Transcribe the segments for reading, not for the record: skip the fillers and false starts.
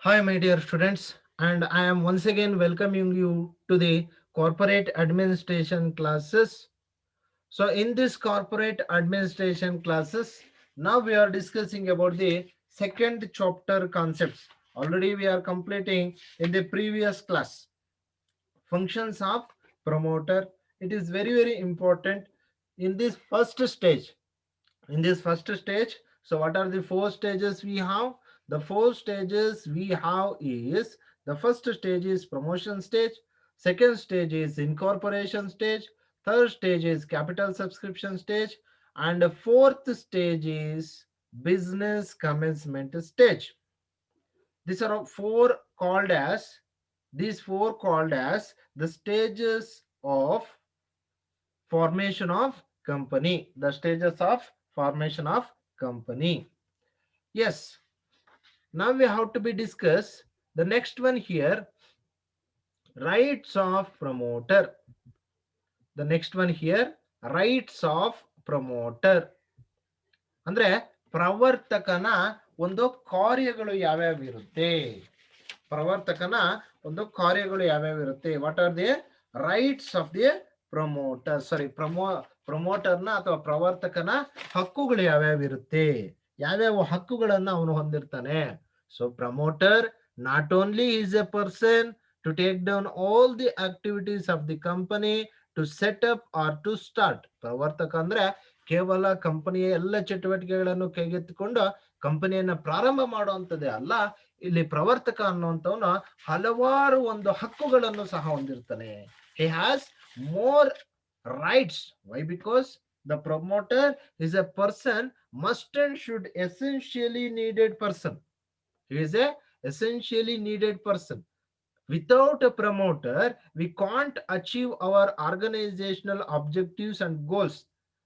Hi, my dear students, and I am once again welcoming you to the corporate administration classes. So, in this corporate administration classes, now we are discussing about the second chapter concepts. Already, we are completing in the previous class functions of promoter. It is very important in this first stage. So what are the four stages we have? The four stages we have is, the first stage is promotion stage, second stage is incorporation stage, third stage is capital subscription stage, and the fourth stage is business commencement stage. These are four called as the stages of formation of company. The stages of formation of company. Yes. Now we have to be discuss the next one here, rights of promoter. The next one here, rights of promoter. ಅಂದ್ರೆ ಪ್ರವರ್ತಕನ ಒಂದು ಕಾರ್ಯಗಳು ಯಾವ್ಯಾವ ಇರುತ್ತೆ. ಪ್ರವರ್ತಕನ ಒಂದು ಕಾರ್ಯಗಳು ಯಾವ್ಯಾವ ಇರುತ್ತೆ. What are the rights of the promoter, sorry ಪ್ರಮೋಟರ್ನ ಅಥವಾ ಪ್ರವರ್ತಕನ ಹಕ್ಕುಗಳು ಯಾವ್ಯಾವ ಇರುತ್ತೆ, ಯಾವ್ಯಾವ ಹಕ್ಕುಗಳನ್ನ ಅವನು ಹೊಂದಿರ್ತಾನೆ. So promoter not only is a person to take down all the activities of the company to set up or to start. ಪ್ರವರ್ತಕ ಅಂದ್ರೆ ಕೇವಲ ಕಂಪನಿಯ ಎಲ್ಲ ಚಟುವಟಿಕೆಗಳನ್ನು ಕೈಗೆತ್ತಿಕೊಂಡು ಕಂಪನಿಯನ್ನ ಪ್ರಾರಂಭ ಮಾಡುವಂಥದ್ದೇ ಅಲ್ಲ, ಇಲ್ಲಿ ಪ್ರವರ್ತಕ ಅನ್ನುವಂಥವನು ಹಲವಾರು ಒಂದು ಹಕ್ಕುಗಳನ್ನು ಸಹ ಹೊಂದಿರ್ತಾನೆ. He has more rights. Why? Because the promoter is a person, must and should essentially needed person. He is a essentially needed person. Without a promoter we can't achieve our organizational objectives and goals.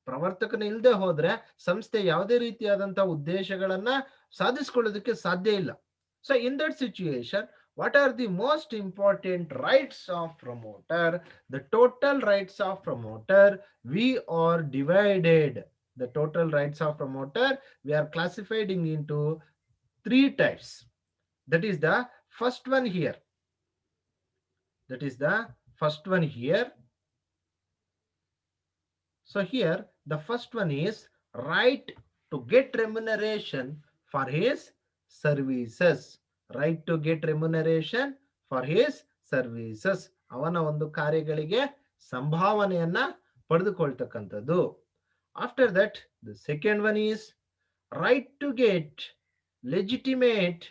ಪ್ರವರ್ತಕನ ಇಲ್ಲದೆ ಹೋದ್ರೆ ಸಂಸ್ಥೆ ಯಾವುದೇ ರೀತಿಯಾದಂತಹ ಉದ್ದೇಶಗಳನ್ನ ಸಾಧಿಸಿಕೊಳ್ಳೋದಕ್ಕೆ ಸಾಧ್ಯ ಇಲ್ಲ. So in that situation, what are the most important rights of promoter? The total rights of promoter we are divided. The total rights of promoter we are classifying into three types. That is the first one here. That is the first one here. So here the first one is right to get remuneration for his services. Right to get remuneration for his services. ಅವನ ಒಂದು ಕಾರ್ಯಗಳಿಗೆ ಸಂಭಾವನೆಯನ್ನ ಪಡೆದುಕೊಳ್ತಕ್ಕಂಥದ್ದು. After that, the second one is right to get legitimate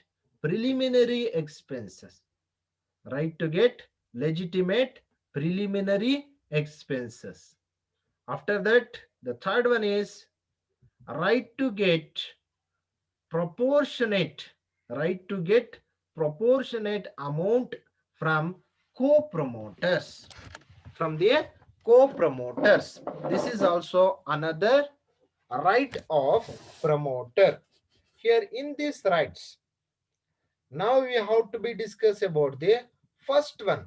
preliminary expenses. Right to get legitimate preliminary expenses. After that, the third one is right to get proportionate, right to get proportionate amount from co-promoters, from the co-promoters. This is also another right of promoter. Here in these rights, now we have to be discuss about the first one,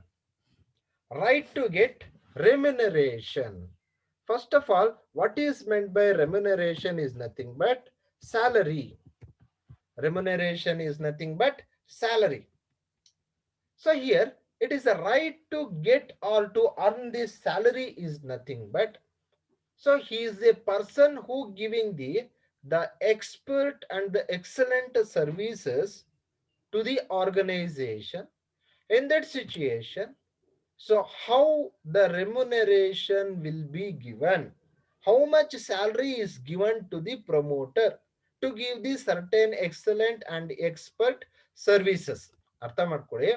right to get remuneration. First of all, what is meant by remuneration is nothing but salary. Remuneration is nothing but salary. So here it is a right to get or to earn this salary is nothing but, so he is a person who giving the expert and the excellent services to the organization. In that situation, so how the remuneration will be given? How much salary is given to the promoter to give the certain excellent and expert services? ಅರ್ಥ ಮಾಡ್ಕೊಳ್ಳಿ.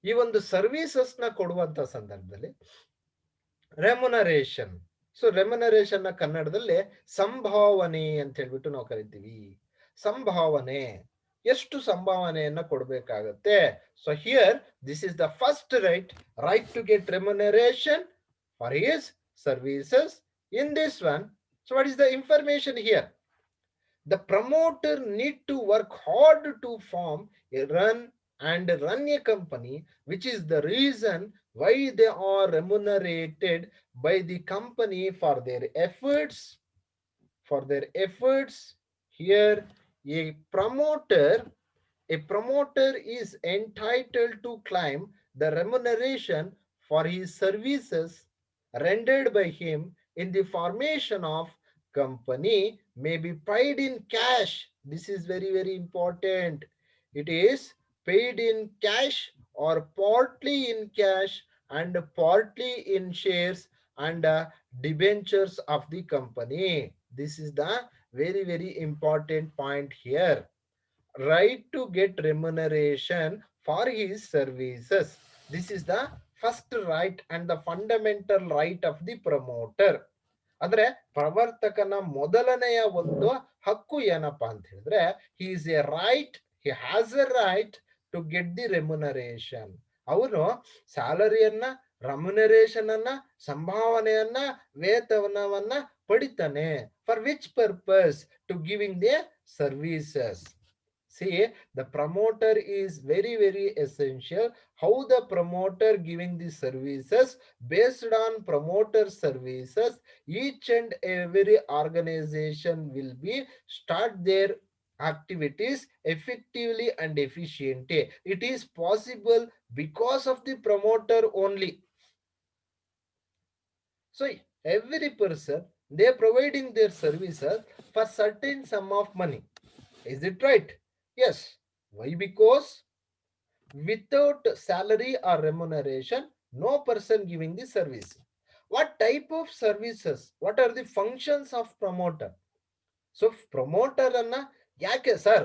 ಈ ಒಂದು services ನ ಕೊಡುವಂತ ಸಂದರ್ಭದಲ್ಲಿ remuneration. So remuneration ನ ಕನ್ನಡದಲ್ಲಿ ಸಂಭಾವನೆ ಅಂತ ಹೇಳ್ಬಿಟ್ಟು ನಾವು ಕರಿತೀವಿ. ಸಂಭಾವನೆ, ಎಷ್ಟು ಸಂಭಾವನೆಯನ್ನ ಕೊಡಬೇಕಾಗತ್ತೆ. So here this is the first right, right to get remuneration for his services. In this one, so what is the information here? The promoter need to work hard to form a run a company, which is the reason why they are remunerated by the company for their efforts. For their efforts. Here a promoter A promoter is entitled to claim the remuneration for his services rendered by him in the formation of company may be paid in cash. This is very, very important. It is paid in cash or partly in cash and partly in shares and debentures of the company. This is the very, very important point here. Right to get remuneration for his services. This is the first right and the fundamental right of the promoter. ಅಂದ್ರೆ ಪ್ರವರ್ತಕನ ಮೊದಲನೆಯ ಒಂದು ಹಕ್ಕು ಏನಪ್ಪಾ ಅಂತ ಹೇಳಿದ್ರೆ he is a right, he has a right to get the remuneration. ಅವನು ಸ್ಯಾಲರಿಯನ್ನ, remuneration ಅನ್ನ, ಸಂಭಾವನೆಯನ್ನ, ವೇತನವನ್ನ ಪಡಿತಾನೆ. For which purpose? To giving the services. See, the promoter is very, very essential. How the promoter giving the services, based on promoter services, each and every organization will be start their activities effectively and efficiently. It is possible because of the promoter only. So every person, they are providing their services for certain sum of money. Is it right? Yes. Why? Because without salary or remuneration, no person giving the service. What type of services? What are the functions of promoter? So promoter anna yake sir,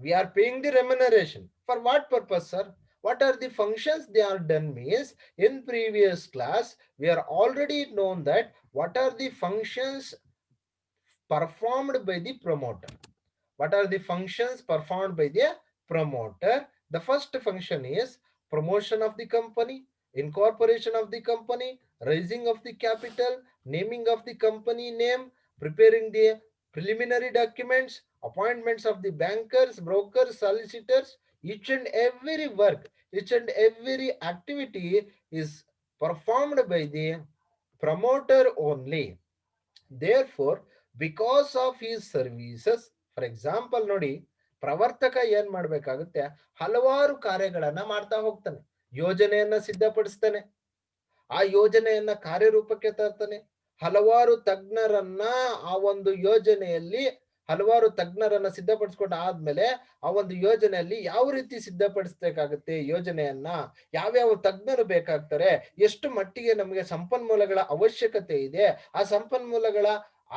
we are paying the remuneration. For what purpose, sir? What are the functions they are done means in previous class we are already known that what are the functions performed by the promoter. What are the functions performed by the promoter? The first function is promotion of the company, incorporation of the company, raising of the capital, naming of the company name, preparing the preliminary documents, appointments of the bankers, brokers, solicitors. Each and every work, each and every activity is performed by the promoter only. Therefore, because of his services, for example ನೋಡಿ, ಪ್ರವರ್ತಕ ಏನ್ ಮಾಡ್ಬೇಕಾಗುತ್ತೆ, ಹಲವಾರು ಕಾರ್ಯಗಳನ್ನ ಮಾಡ್ತಾ ಹೋಗ್ತಾನೆ. ಯೋಜನೆಯನ್ನ ಸಿದ್ಧಪಡಿಸ್ತಾನೆ, ಆ ಯೋಜನೆಯನ್ನ ಕಾರ್ಯರೂಪಕ್ಕೆ ತರ್ತಾನೆ. ಹಲವಾರು ತಜ್ಞರನ್ನ ಆ ಒಂದು ಯೋಜನೆಯಲ್ಲಿ ಹಲವಾರು ತಜ್ಞರನ್ನ ಸಿದ್ಧಪಡಿಸ್ಕೊಂಡು ಆದ್ಮೇಲೆ ಆ ಒಂದು ಯೋಜನೆಯಲ್ಲಿ ಯಾವ ರೀತಿ ಸಿದ್ಧಪಡಿಸ್ಬೇಕಾಗುತ್ತೆ ಯೋಜನೆಯನ್ನ, ಯಾವ್ಯಾವ ತಜ್ಞರು ಬೇಕಾಗ್ತಾರೆ, ಎಷ್ಟು ಮಟ್ಟಿಗೆ ನಮಗೆ ಸಂಪನ್ಮೂಲಗಳ ಅವಶ್ಯಕತೆ ಇದೆ, ಆ ಸಂಪನ್ಮೂಲಗಳ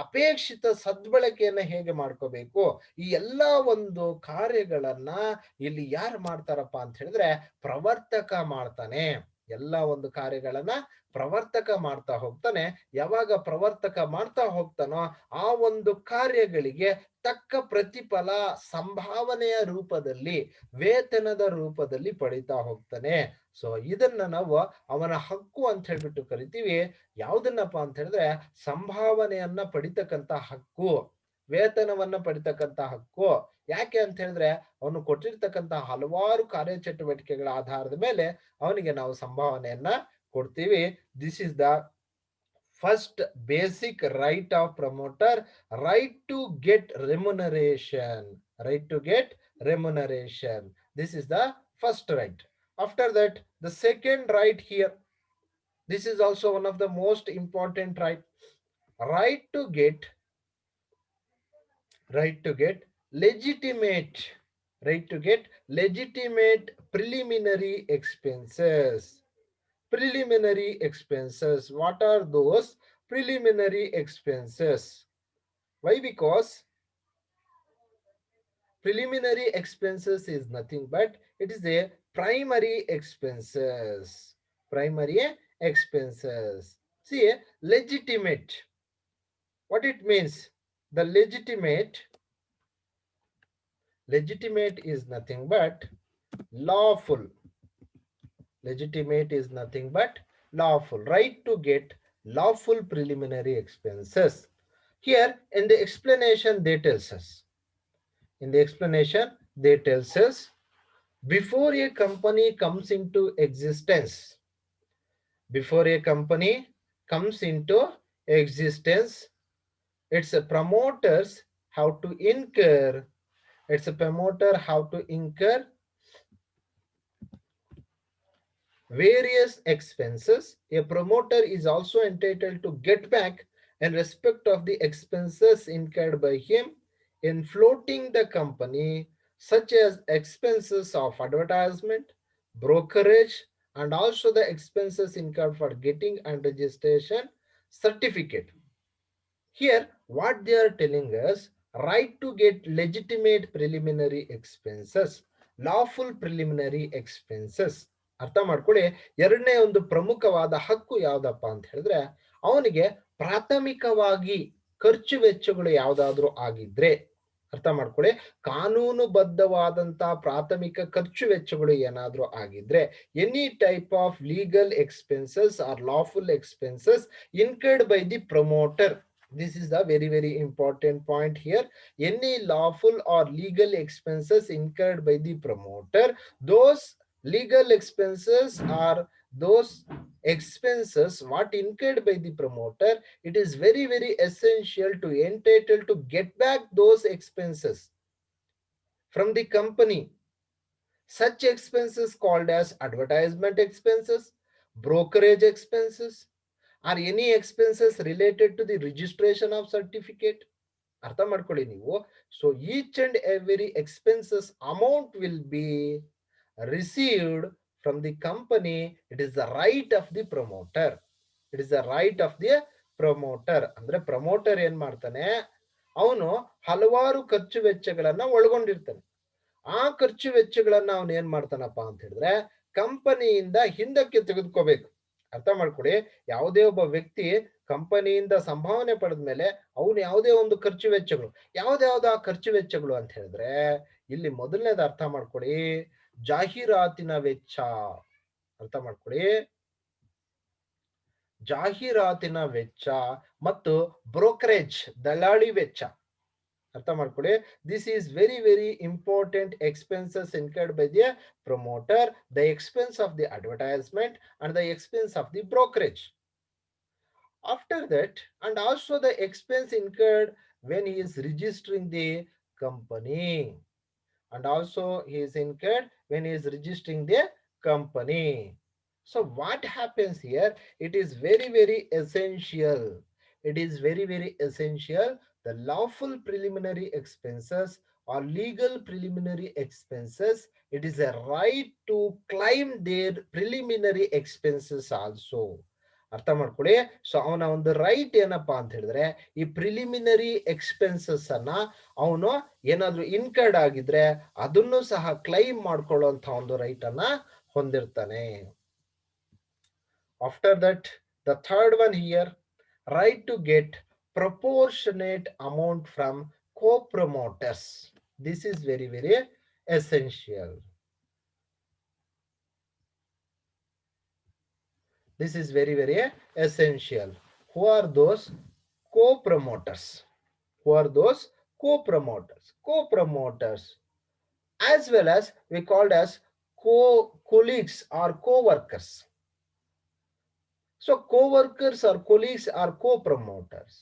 ಅಪೇಕ್ಷಿತ ಸದ್ಬಳಕೆಯನ್ನ ಹೇಗೆ ಮಾಡ್ಕೋಬೇಕು, ಈ ಎಲ್ಲಾ ಒಂದು ಕಾರ್ಯಗಳನ್ನ ಇಲ್ಲಿ ಯಾರು ಮಾಡ್ತಾರಪ್ಪ ಅಂತ ಹೇಳಿದ್ರೆ ಪ್ರವರ್ತಕ ಮಾಡ್ತಾನೆ. ಎಲ್ಲ ಒಂದು ಕಾರ್ಯಗಳನ್ನ ಪ್ರವರ್ತಕ ಮಾಡ್ತಾ ಹೋಗ್ತಾನೆ. ಯಾವಾಗ ಪ್ರವರ್ತಕ ಮಾಡ್ತಾ ಹೋಗ್ತಾನೋ ಆ ಒಂದು ಕಾರ್ಯಗಳಿಗೆ ತಕ್ಕ ಪ್ರತಿಫಲ ಸಂಭಾವನೆಯ ರೂಪದಲ್ಲಿ, ವೇತನದ ರೂಪದಲ್ಲಿ ಪಡಿತಾ ಹೋಗ್ತಾನೆ. ಸೊ ಇದನ್ನ ನಾವು ಅವನ ಹಕ್ಕು ಅಂತ ಹೇಳ್ಬಿಟ್ಟು ಕರಿತೀವಿ. ಯಾವ್ದನ್ನಪ್ಪ ಅಂತ ಹೇಳಿದ್ರೆ ಸಂಭಾವನೆಯನ್ನ ಪಡಿತಕ್ಕಂತ ಹಕ್ಕು, ವೇತನವನ್ನ ಪಡಿತಕ್ಕಂತ ಹಕ್ಕು. ಯಾಕೆ ಅಂತ ಹೇಳಿದ್ರೆ ಅವನು ಕೊಟ್ಟಿರ್ತಕ್ಕಂತ ಹಲವಾರು ಕಾರ್ಯಚಟುವಟಿಕೆಗಳ ಆಧಾರದ ಮೇಲೆ ಅವನಿಗೆ ನಾವು ಸಂಭಾವನೆಯನ್ನ ಕೊಡ್ತೀವಿ. This is the first basic right of promoter, right to get remuneration. Right to get remuneration. This is the first right. After that, the second right here, this is also one of the most important right. Right to get legitimate, right to get legitimate preliminary expenses. Preliminary expenses. What are those preliminary expenses? Why? Because preliminary expenses is nothing but it is a primary expenses. Primary expenses. See, legitimate. What it means? The legitimate is nothing but lawful. Legitimate is nothing but lawful. Right to get lawful preliminary expenses. Here in the explanation they tells us. In the explanation they tells us, before a company comes into existence, before a company comes into existence, its promoters have to incur It's a promoter have to incur various expenses. A promoter is also entitled to get back in respect of the expenses incurred by him in floating the company, such as expenses of advertisement, brokerage, and also the expenses incurred for getting and registration certificate. Here, what they are telling us, right to get legitimate preliminary expenses, lawful preliminary expenses. ಅರ್ಥ ಮಾಡ್ಕೊಳ್ಳಿ. ಎರಡನೇ ಒಂದು ಪ್ರಮುಖವಾದ ಹಕ್ಕು ಯಾವ್ದಪ್ಪ ಅಂತ ಹೇಳಿದ್ರೆ, ಅವನಿಗೆ ಪ್ರಾಥಮಿಕವಾಗಿ ಖರ್ಚು ವೆಚ್ಚಗಳು ಯಾವ್ದಾದ್ರು ಆಗಿದ್ರೆ, ಅರ್ಥ ಮಾಡ್ಕೊಳ್ಳಿ, ಕಾನೂನುಬದ್ಧವಾದಂತ ಪ್ರಾಥಮಿಕ ಖರ್ಚು ವೆಚ್ಚಗಳು ಏನಾದ್ರೂ ಆಗಿದ್ರೆ, any type of legal expenses are lawful expenses incurred by the promoter. This is the very, very important point here. Any lawful or legal expenses incurred by the promoter, those legal expenses are those expenses what incurred by the promoter, it is very, very essential to entitle to get back those expenses from the company. Such expenses called as advertisement expenses, brokerage expenses, or any expenses related to the registration of certificate. ಅರ್ಥ ಮಾಡ್ಕೊಳ್ಳಿ ನೀವು. So each and every expenses amount will be received from the company. It is the right of the promoter. It is the right of the promoter. ಅಂದ್ರೆ promoter ಏನ್ ಮಾಡ್ತಾನೆ, ಅವನು ಹಲವಾರು ಖರ್ಚು ವೆಚ್ಚಗಳನ್ನ ಒಳಗೊಂಡಿರ್ತಾನೆ. ಆ ಖರ್ಚು ವೆಚ್ಚಗಳನ್ನ ಅವನು ಏನ್ ಮಾಡ್ತಾನಪ್ಪ ಅಂತ ಹೇಳಿದ್ರೆ ಕಂಪನಿಯಿಂದ ಹಿಂದಕ್ಕೆ ತೆಗೆದುಕೋಬೇಕು. ಅರ್ಥ ಮಾಡ್ಕೊಡಿ. ಯಾವುದೇ ಒಬ್ಬ ವ್ಯಕ್ತಿ ಕಂಪನಿಯಿಂದ ಸಂಭಾವನೆ ಪಡೆದ ಮೇಲೆ ಅವನು ಯಾವುದೇ ಒಂದು ಖರ್ಚು ವೆಚ್ಚಗಳು, ಯಾವ್ದಾವ್ದು ಆ ಖರ್ಚು ವೆಚ್ಚಗಳು ಅಂತ ಹೇಳಿದ್ರೆ, ಇಲ್ಲಿ ಮೊದಲನೇದು ಅರ್ಥ ಮಾಡ್ಕೊಡಿ, ಜಾಹೀರಾತಿನ ವೆಚ್ಚ. ಅರ್ಥ ಮಾಡ್ಕೊಡಿ, ಜಾಹೀರಾತಿನ ವೆಚ್ಚ ಮತ್ತು ಬ್ರೋಕರೇಜ್ ದಲಾಳಿ ವೆಚ್ಚ. ಅರ್ಥ ಮಾಡ್ಕೊಳ್ಳಿ. This is very, very important expenses incurred by the promoter, the expense of the advertisement and the expense of the brokerage. After that, and also the expense incurred when he is registering the company, and also he is incurred when he is registering the company. So what happens here, it is very, very essential. It is very, very essential. The lawful preliminary expenses or legal preliminary expenses, it is a right to claim their preliminary expenses also. ಅರ್ಥ ಮಾಡ್ಕೊಳ್ಳಿ. So ಅವನ ಒಂದು right ಏನಪ್ಪಾ ಅಂತ ಹೇಳಿದ್ರೆ, ಈ preliminary expenses ಅನ್ನ ಅವನು ಏನಾದ್ರೂ ಇನ್ಕರ್ಡ್ ಆಗಿದ್ರೆ ಅದನ್ನು ಸಹ ಕ್ಲೈಮ್ ಮಾಡ್ಕೊಳ್ಳುವಂತ ಒಂದು ರೈಟ್ ಅನ್ನ ಹೊಂದಿರ್ತಾನೆ. After that, the third one here, right to get proportionate amount from co-promoters. This is very, very essential. This is very, very essential. Who are those co-promoters? Who are those co-promoters? Co-promoters, as well as we called as colleagues or co-workers. So co-workers or colleagues are co-promoters.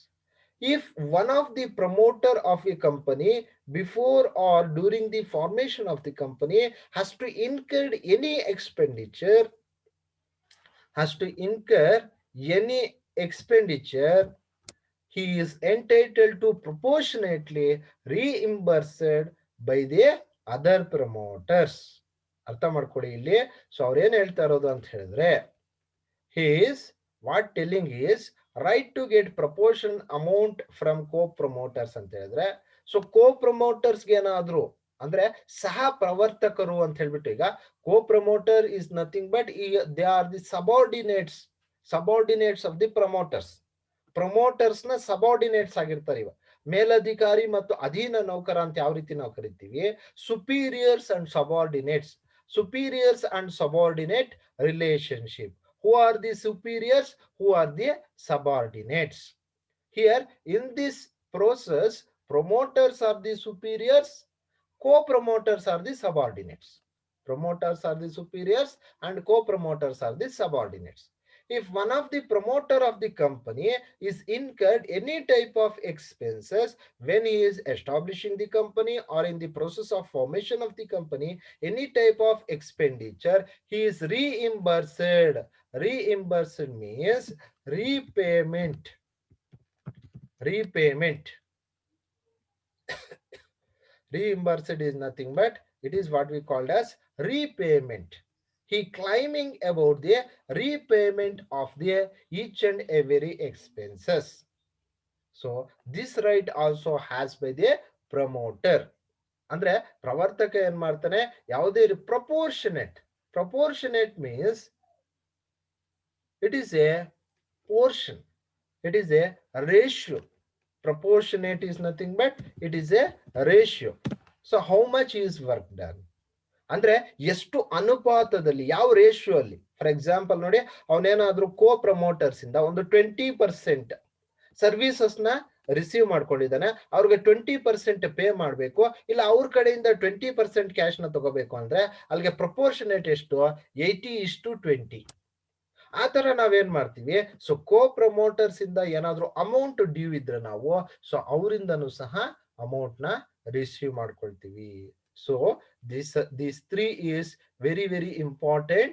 If one of the promoter of a company before or during the formation of the company has to incur any expenditure, he is entitled to proportionately reimbursed by the other promoters. ಅರ್ಥ ಮಾಡ್ಕೊಳ್ಳಿ ಇಲ್ಲಿ. So ಅವ್ರೇನ್ ಹೇಳ್ತಾ ಇರೋದು ಅಂತ ಹೇಳಿದ್ರೆ, he is what telling is right to get proportion amount from co-promoters ಅಂತ ಹೇಳಿದ್ರೆ, ಸೊ co-promoters ಏನಾದ್ರು ಅಂದ್ರೆ ಸಹ ಪ್ರವರ್ತಕರು ಅಂತ ಹೇಳ್ಬಿಟ್ಟು, ಈಗ co-promoter is nothing but they are the subordinates of the promoters. Promoters ನ ಸಬಾರ್ಡಿನೇಟ್ಸ್ ಆಗಿರ್ತಾರೆ. ಇವ ಮೇಲಧಿಕಾರಿ ಮತ್ತು ಅಧೀನ ನೌಕರ ಅಂತ ಯಾವ ರೀತಿ ನಾವು ಕರಿತೀವಿ, superiors and subordinates. superiors and subordinate relationship. Who are the superiors? Who are the subordinates? Here in this process, promoters are the superiors, co-promoters are the subordinates. Promoters are the superiors and co-promoters are the subordinates. if one of the promoter of the company is incurred any type of expenses when he is establishing the company or in the process of formation of the company, any type of expenditure, he is reimbursed. Reimbursed means repayment. Repayment. Reimbursed is nothing but it is what we called as repayment. He claiming about the repayment of the each and every expenses. So this right also has by the promoter. ಅಂದ್ರೆ ಪ್ರವರ್ತಕ ಏನ್ ಮಾಡ್ತಾನೆ, ಯಾವುದೇ proportionate. Proportionate means it is a portion, it is a ratio. Proportionate is nothing but it is a ratio. So how much is work done, ಅಂದ್ರೆ ಎಷ್ಟು ಅನುಪಾತದಲ್ಲಿ, ಯಾವ ratio ಅಲ್ಲಿ. For example ನೋಡಿ, ಅವನೇನಾದ್ರೂ ಕೋ ಪ್ರಮೋಟರ್ಸ್ ಇಂದ ಒಂದು 20% ಸರ್ವಿಸಸ್ ನ ರಿಸೀವ್ ಮಾಡ್ಕೊಂಡಿದ್ದಾನೆ, ಅವ್ರಿಗೆ 20% ಪೇ ಮಾಡಬೇಕು, ಇಲ್ಲ ಅವ್ರ ಕಡೆಯಿಂದ 20% ಕ್ಯಾಶ್ ನ ತಗೋಬೇಕು ಅಂದ್ರೆ ಅಲ್ಲಿಗೆ ಪ್ರಪೋರ್ಷನೇಟ್ ಎಷ್ಟು, 80:20. ಆ ತರ ನಾವೇನ್ ಮಾಡ್ತೀವಿ, ಸೊ ಕೋ ಪ್ರಮೋಟರ್ಸ್ ಇಂದ ಏನಾದ್ರೂ ಅಮೌಂಟ್ ಡ್ಯೂ ಇದ್ರೆ ನಾವು ಸೊ ಅವರಿಂದನೂ ಸಹ ಅಮೌಂಟ್ ನ ರಿಸೀವ್ ಮಾಡ್ಕೊಳ್ತೀವಿ. So these three is very very important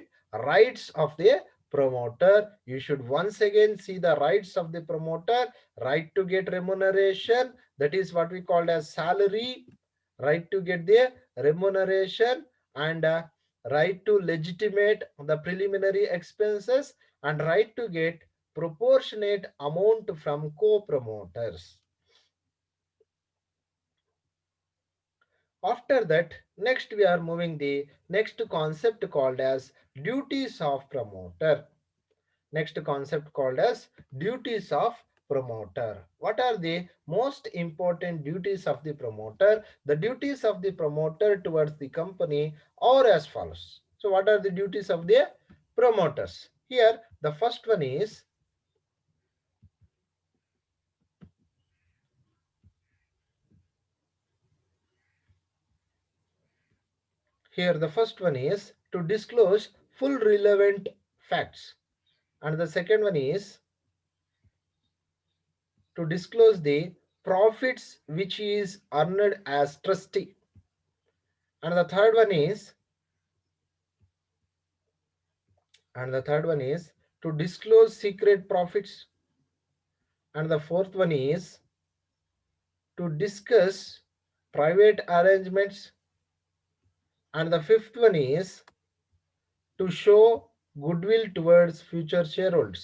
rights of the promoter. You should once again see the rights of the promoter. Right to get remuneration, that is what we called as salary. Right to get the remuneration, and right to legitimate the preliminary expenses, and right to get proportionate amount from co-promoters. After that, next we are moving the next concept called as duties of promoter. Next concept called as duties of promoter. What are the most important duties of the promoter? The duties of the promoter towards the company are as follows. So what are the duties of the promoters? Here the first one is, to disclose full relevant facts, and the second one is to disclose the profits which is earned as trustee, and the third one is to disclose secret profits, and the fourth one is to discuss private arrangements, and the fifth one is to show goodwill towards future shareholders.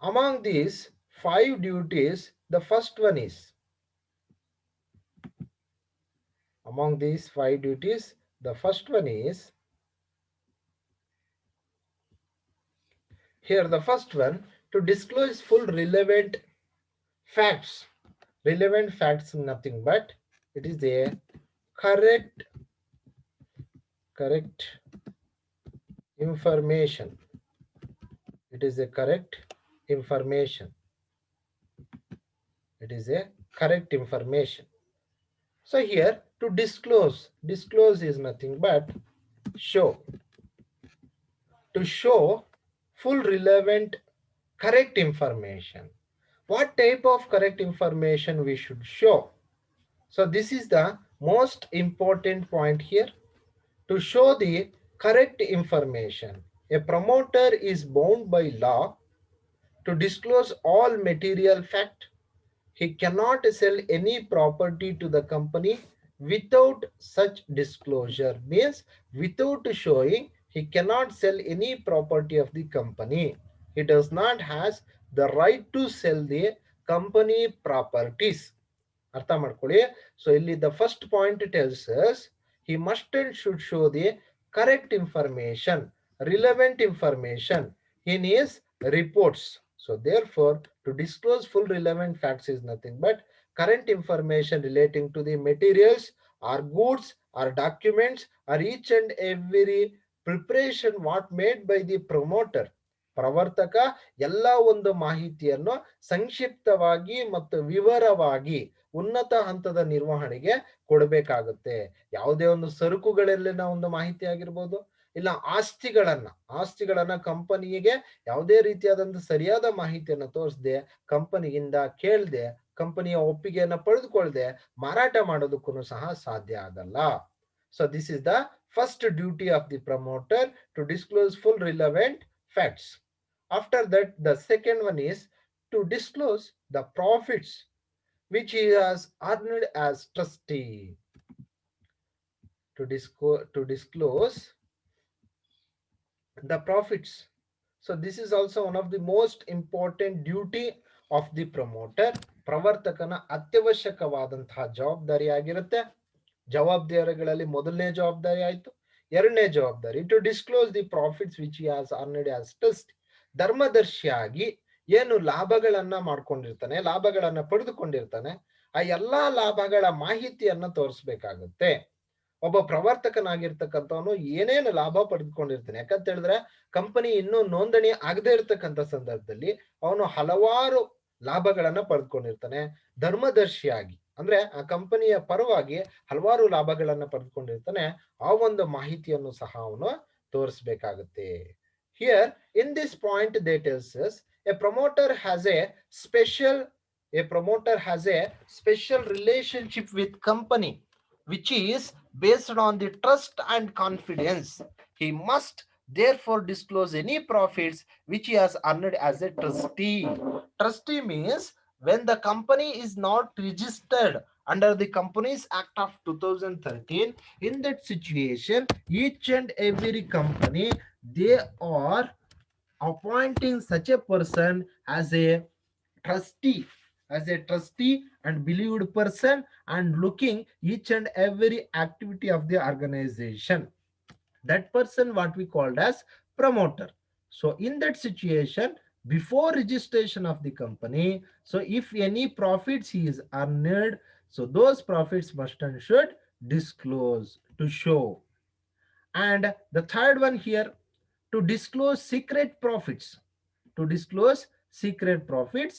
Among these five duties, the first one is, among these five duties, the first one is, here the first one, to disclose full relevant facts. Relevant facts nothing but it is a correct information. It is a correct information. It is a correct information. So here to disclose is nothing but show. To show full relevant correct information. What type of correct information we should show? So this is the most important point here. To show the correct information, a promoter is bound by law to disclose all material fact. He cannot sell any property to the company without such disclosure. Means without showing, he cannot sell any property of the company. He does not has the right to sell the company properties. ಅರ್ಥ ಮಾಡ್ಕೊಳ್ಳಿ. So ಇಲ್ಲಿ the first point tells us he must and should show the correct information, relevant information in his reports. So therefore, to disclose full relevant facts is nothing but current information relating to the materials or goods or documents or each and every preparation what made by the promoter. ಪ್ರವರ್ತಕ ಎಲ್ಲ ಒಂದು ಮಾಹಿತಿಯನ್ನು ಸಂಕ್ಷಿಪ್ತವಾಗಿ ಮತ್ತು ವಿವರವಾಗಿ ಉನ್ನತ ಹಂತದ ನಿರ್ವಹಣೆಗೆ ಕೊಡಬೇಕಾಗುತ್ತೆ. ಯಾವುದೇ ಒಂದು ಸರಕುಗಳಲ್ಲಿನ ಒಂದು ಮಾಹಿತಿ ಆಗಿರ್ಬೋದು, ಇಲ್ಲ ಆಸ್ತಿಗಳನ್ನ ಆಸ್ತಿಗಳನ್ನ ಕಂಪನಿಗೆ ಯಾವುದೇ ರೀತಿಯಾದಂತ ಸರಿಯಾದ ಮಾಹಿತಿಯನ್ನು ತೋರಿಸದೆ, ಕಂಪನಿಯಿಂದ ಕೇಳದೆ, ಕಂಪನಿಯ ಒಪ್ಪಿಗೆಯನ್ನ ಪಡೆದುಕೊಳ್ಳದೆ ಮಾರಾಟ ಮಾಡೋದಕ್ಕೂ ಸಹ ಸಾಧ್ಯ ಆಗಲ್ಲ. So this is the first duty of the promoter, to disclose full relevant facts. After that, the second one is to disclose the profits which he has earned as trustee. To disclose the profits. So this is also one of the most important duty of the promoter. ಪ್ರವರ್ತಕನ ಅತ್ಯವಶ್ಯಕವಾದಂತಹ ಜವಾಬ್ದಾರಿ ಆಗಿರುತ್ತೆ. ಜವಾಬ್ದಾರಿಗಳಲ್ಲಿ ಮೊದಲನೇ ಜವಾಬ್ದಾರಿ ಆಯ್ತು. ಎರಡನೇ ಜವಾಬ್ದಾರಿ to disclose the profits which he has earned as trust. ಧರ್ಮದರ್ಶಿಯಾಗಿ ಏನು ಲಾಭಗಳನ್ನ ಮಾಡ್ಕೊಂಡಿರ್ತಾನೆ, ಲಾಭಗಳನ್ನ ಪಡೆದುಕೊಂಡಿರ್ತಾನೆ, ಆ ಎಲ್ಲಾ ಲಾಭಗಳ ಮಾಹಿತಿಯನ್ನ ತೋರಿಸ್ಬೇಕಾಗುತ್ತೆ. ಒಬ್ಬ ಪ್ರವರ್ತಕನಾಗಿರ್ತಕ್ಕಂಥವನು ಏನೇನು ಲಾಭ ಪಡೆದುಕೊಂಡಿರ್ತಾನೆ, ಯಾಕಂತ ಹೇಳಿದ್ರೆ ಕಂಪನಿ ಇನ್ನೂ ನೋಂದಣಿ ಆಗದೆ ಇರತಕ್ಕಂಥ ಸಂದರ್ಭದಲ್ಲಿ ಅವನು ಹಲವಾರು ಲಾಭಗಳನ್ನ ಪಡೆದುಕೊಂಡಿರ್ತಾನೆ. ಧರ್ಮದರ್ಶಿಯಾಗಿ ಅಂದ್ರೆ ಆ ಕಂಪನಿಯ ಪರವಾಗಿ ಹಲವಾರು ಲಾಭಗಳನ್ನ ಪಡೆದುಕೊಂಡಿರ್ತಾನೆ. ಆ ಒಂದು ಮಾಹಿತಿಯನ್ನು ಸಹ ಅವನು ತೋರಿಸಬೇಕಾಗುತ್ತೆ. Here in this point they tells us a promoter has a special relationship with company which is based on the trust and confidence. He must therefore disclose any profits which he has earned as a trustee. Trustee means when the company is not registered under the Companies Act of 2013, in that situation each and every company, they are appointing such a person trustee as a trustee and believed person, and looking each and every activity of the organization. That person what we called as promoter. So in that situation, before registration of the company, so if any profits he is earned, so those profits must and should disclose to show. And the third one here, to disclose secret profits. To disclose secret profits,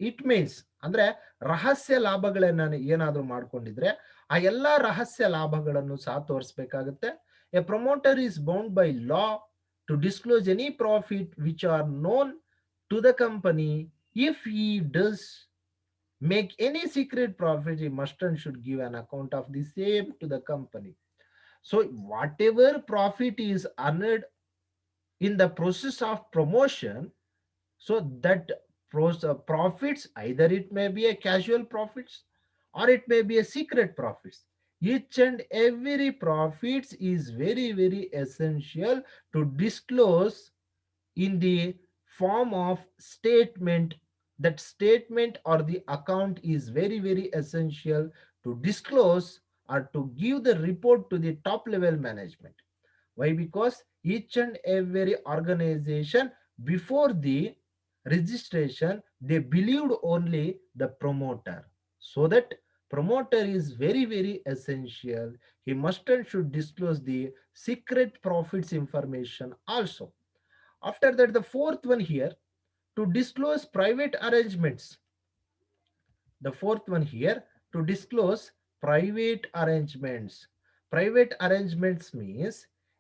it means ಅಂದ್ರೆ ರಹಸ್ಯ ಲಾಭಗಳನ್ನ ಏನಾದರೂ ಮಾಡ್ಕೊಂಡಿದ್ರೆ ಆ ಎಲ್ಲಾ ರಹಸ್ಯ ಲಾಭಗಳನ್ನು ಸಹ ತೋರಿಸಬೇಕಾಗುತ್ತೆ. A promoter is bound by law to disclose any profit which are known to the company. If he does make any secret profit, he must and should give an account of the same to the company. So whatever profit is earned in the process of promotion, so that profits, either it may be a casual profits or it may be a secret profits, each and every profits is very very essential to disclose in the form of statement. That statement or the account is very very essential to disclose or to give the report to the top level management. Why? Because each and every organization before the registration, they believed only the promoter. So that promoter is very very essential. He must and should disclose the secret profits information also. After that, the fourth one here, to disclose private arrangements. The fourth one here, to disclose private arrangements. Private arrangements means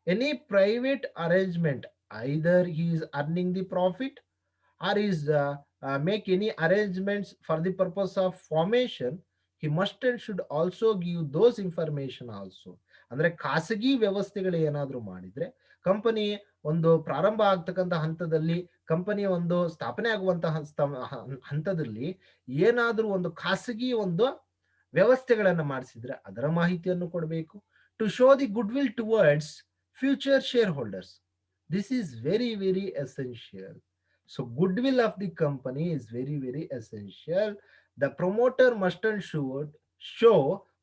any private arrangement, either he is earning the profit or is make any arrangements for the purpose of formation, he must and should also give those information also. ಅಂದ್ರೆ ಖಾಸಗಿ ವ್ಯವಸ್ಥೆಗಳು ಏನಾದರೂ ಮಾಡಿದ್ರೆ, company ಒಂದು ಪ್ರಾರಂಭ ಆಗ್ತಕ್ಕಂಥ ಹಂತದಲ್ಲಿ, ಕಂಪನಿಯ ಒಂದು ಸ್ಥಾಪನೆ ಆಗುವಂತಹ ಹಂತದಲ್ಲಿ ಏನಾದರೂ ಒಂದು ಖಾಸಗಿ ಒಂದು ವ್ಯವಸ್ಥೆಗಳನ್ನು ಮಾಡಿಸಿದ್ರೆ ಅದರ ಮಾಹಿತಿಯನ್ನು ಕೊಡಬೇಕು. To show the goodwill towards future shareholders, this is very very essential. So goodwill of the company is very very essential. The promoter must and should show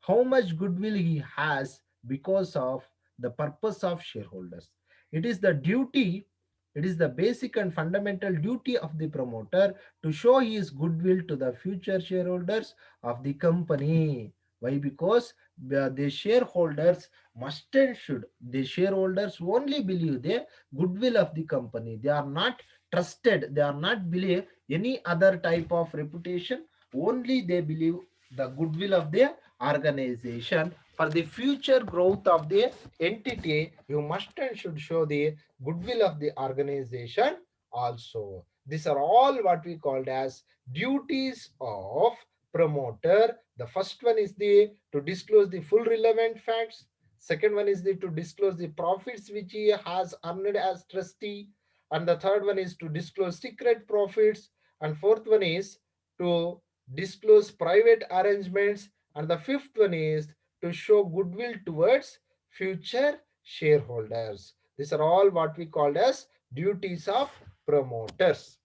how much goodwill he has because of the purpose of shareholders. It is the duty, it is the basic and fundamental duty of the promoter to show his goodwill to the future shareholders of the company. Why? Because the shareholders must and should, the shareholders only believe the goodwill of the company. They are not trusted, they are not believe any other type of reputation, only they believe the goodwill of the organization. For the future growth of the entity, you must and should show the goodwill of the organization also. These are all what we called as duties of promoter. The first one is the to disclose the full relevant facts. Second one is the to disclose the profits which he has earned as trustee. And the third one is to disclose secret profits. And fourth one is to disclose private arrangements. And the fifth one is to show goodwill towards future shareholders. These are all what we called as duties of promoters.